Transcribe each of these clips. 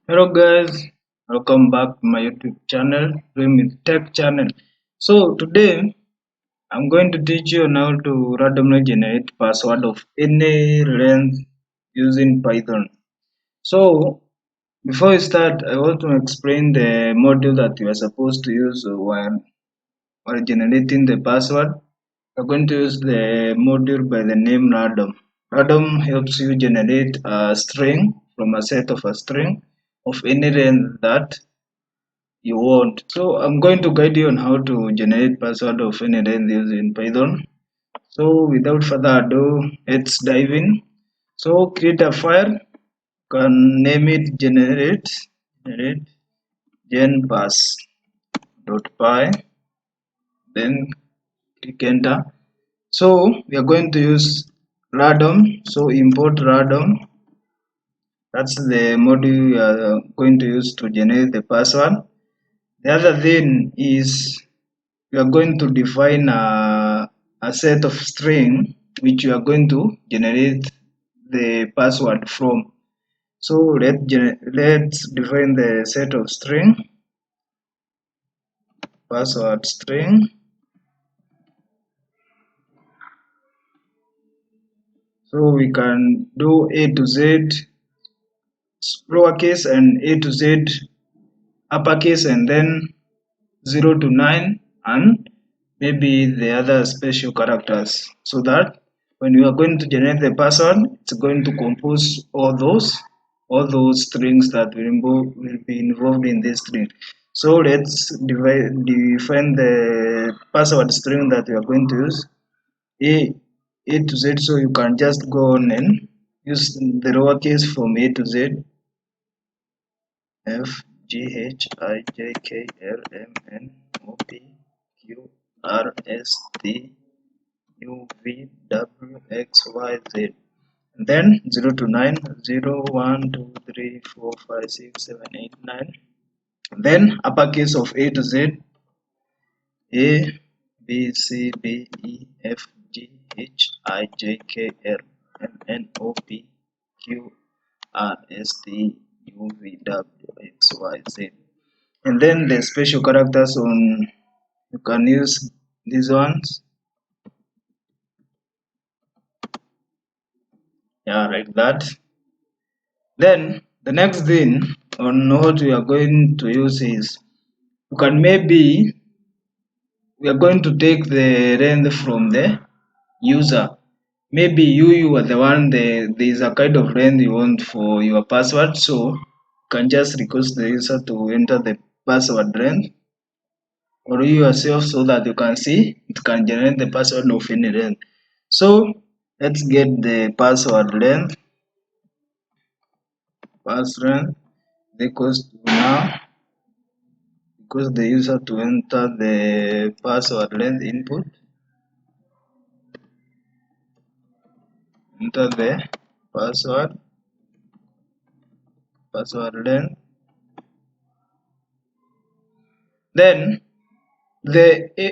Hello guys, welcome back to my YouTube channel, Dream with Tech channel. So today I'm going to teach you on how to randomly generate password of any length using Python. So before we start, I want to explain the module that you are supposed to use while generating the password. You're going to use the module by the name random. Random helps you generate a string from a set of a string of any length that you want. So I'm going to guide you on how to generate password of any length using Python. So without further ado, let's dive in. So create a file, can name it generate genpass.py, then click enter. So we are going to use random. So import random. That's the module we are going to use to generate the password. The other thing is we are going to define a set of string which we are going to generate the password from. So let's define the set of string, password string. So we can do A to Z lowercase and A to Z uppercase, and then 0 to 9 and maybe the other special characters, so that when you are going to generate the password, it's going to compose all those strings that will be involved in this string. So let's define the password string that we are going to use, a to Z. So you can just go on and use the lowercase from A to Z: F G H I J K L M N O P Q R S T U V W X Y Z. And then 0 to 9, 0, 1, 2, 3, 4, 5, 6, 7, 8, 9. And then uppercase of A to Z: A B C B E F G H I J K L M N O P Q R S T U V W X Y Z. And then the special characters on, you can use these ones, yeah, like that. Then the next thing on what we are going to use is, you can maybe, we are going to take the length from the user. Maybe you are the one, there is a kind of length you want for your password, so you can just request the user to enter the password length, or you yourself, so that you can see it can generate the password of any length. So let's get the password length. Password equals to, now because the user to enter the password length input, enter the password length. Then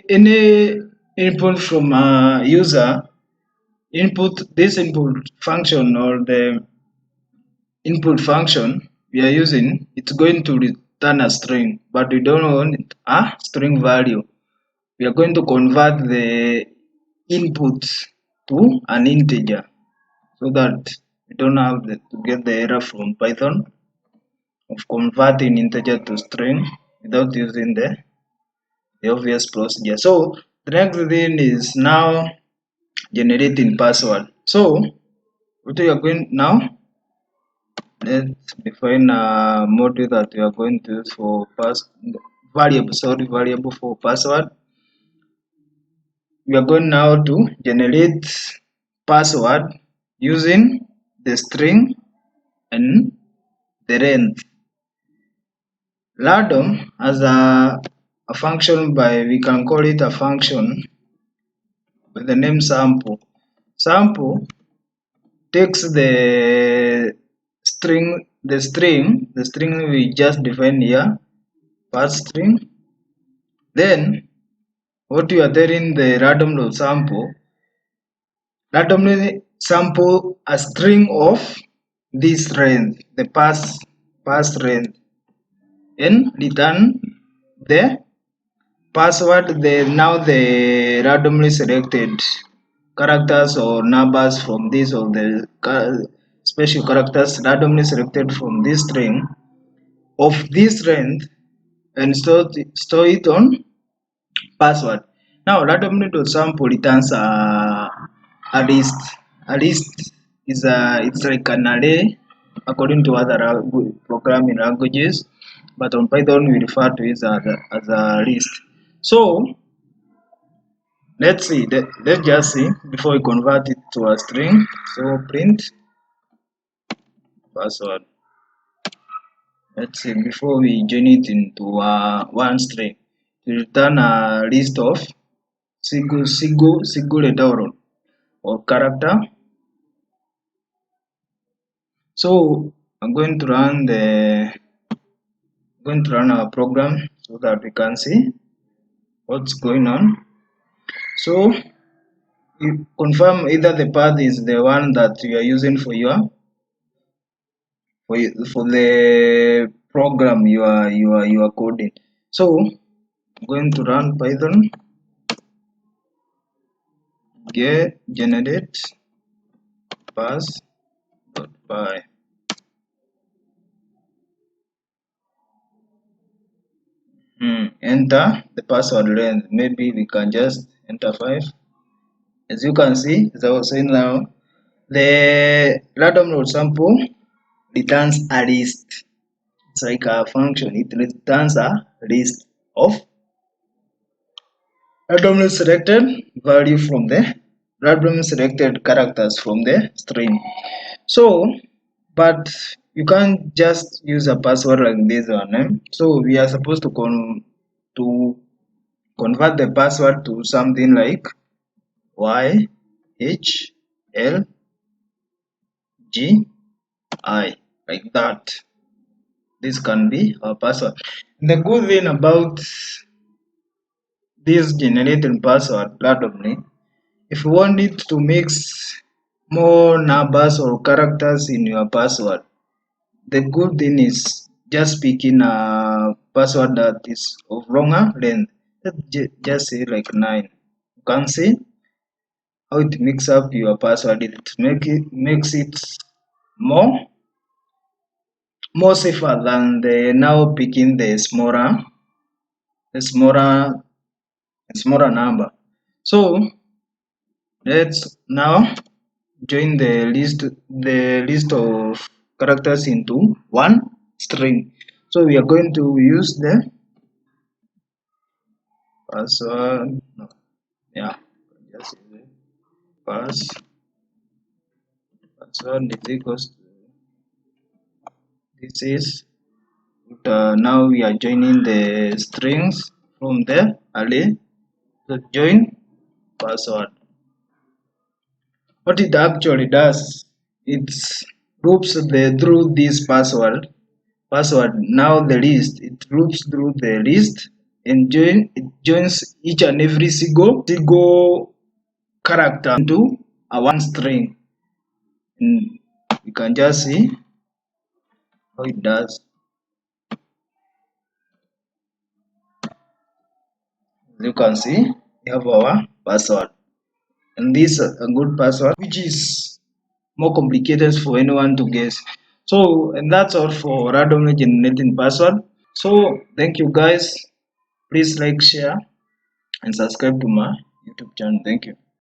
any input from a user, input this input function, or the input function we are using, it's going to return a string, but we don't want a string value. We are going to convert the input to an integer, so that we don't have to get the error from Python of converting integer to string without using the obvious procedure. So the next thing is now generating password. So what we are going now, let's define a module that we are going to use for variable for password. We are going now to generate password using the string and the length. Random as a function, by, we can call it a function with the name sample. Sample takes the string we just defined here, pass string. Then what you are telling the randomly sample a string of this length, the pass pass length and return the password. The randomly selected characters or numbers from this, or the special characters randomly selected from this string of this length, and store it on password. Now random.sample returns a list. A list is it's like an array according to other programming languages, but on Python we refer to it as a list. So let's just see before we convert it to a string. So print password. Let's see before we join it into one string. We return a list of single letter or character. So I'm going to run our program so that we can see what's going on. So you confirm either the path is the one that you are using for for the program you are coding. So I'm going to run Python get generate pass.py. Enter the password length. Maybe we can just enter 5. As you can see, as I was saying now, the random sample returns a list. It's like a function. It returns a list of randomly selected value from the randomly selected characters from the string. So, but you can't just use a password like this one. So we are supposed to convert the password to something like YHLGI, like that. This can be our password. The good thing about this generated password randomly, if you want it to mix more numbers or characters in your password, the good thing is just picking a password that is of longer length. Let's just say like 9. You can see how it mix up your password. It makes it more safer than the now picking the smaller number. So let's now join the list of characters into one string. So we are going to use the password. No, yeah, just use it. Password is equals to this is. Now we are joining the strings from the array. So join password. What it actually does, it loops through this password. Now the list, it loops through the list and it joins each and every single character into a one string. And you can just see how it does. As you can see, we have our password, and this is a good password which is more complicated for anyone to guess. So, and that's all for randomly generating password. So thank you guys. Please like, share, and subscribe to my YouTube channel. Thank you.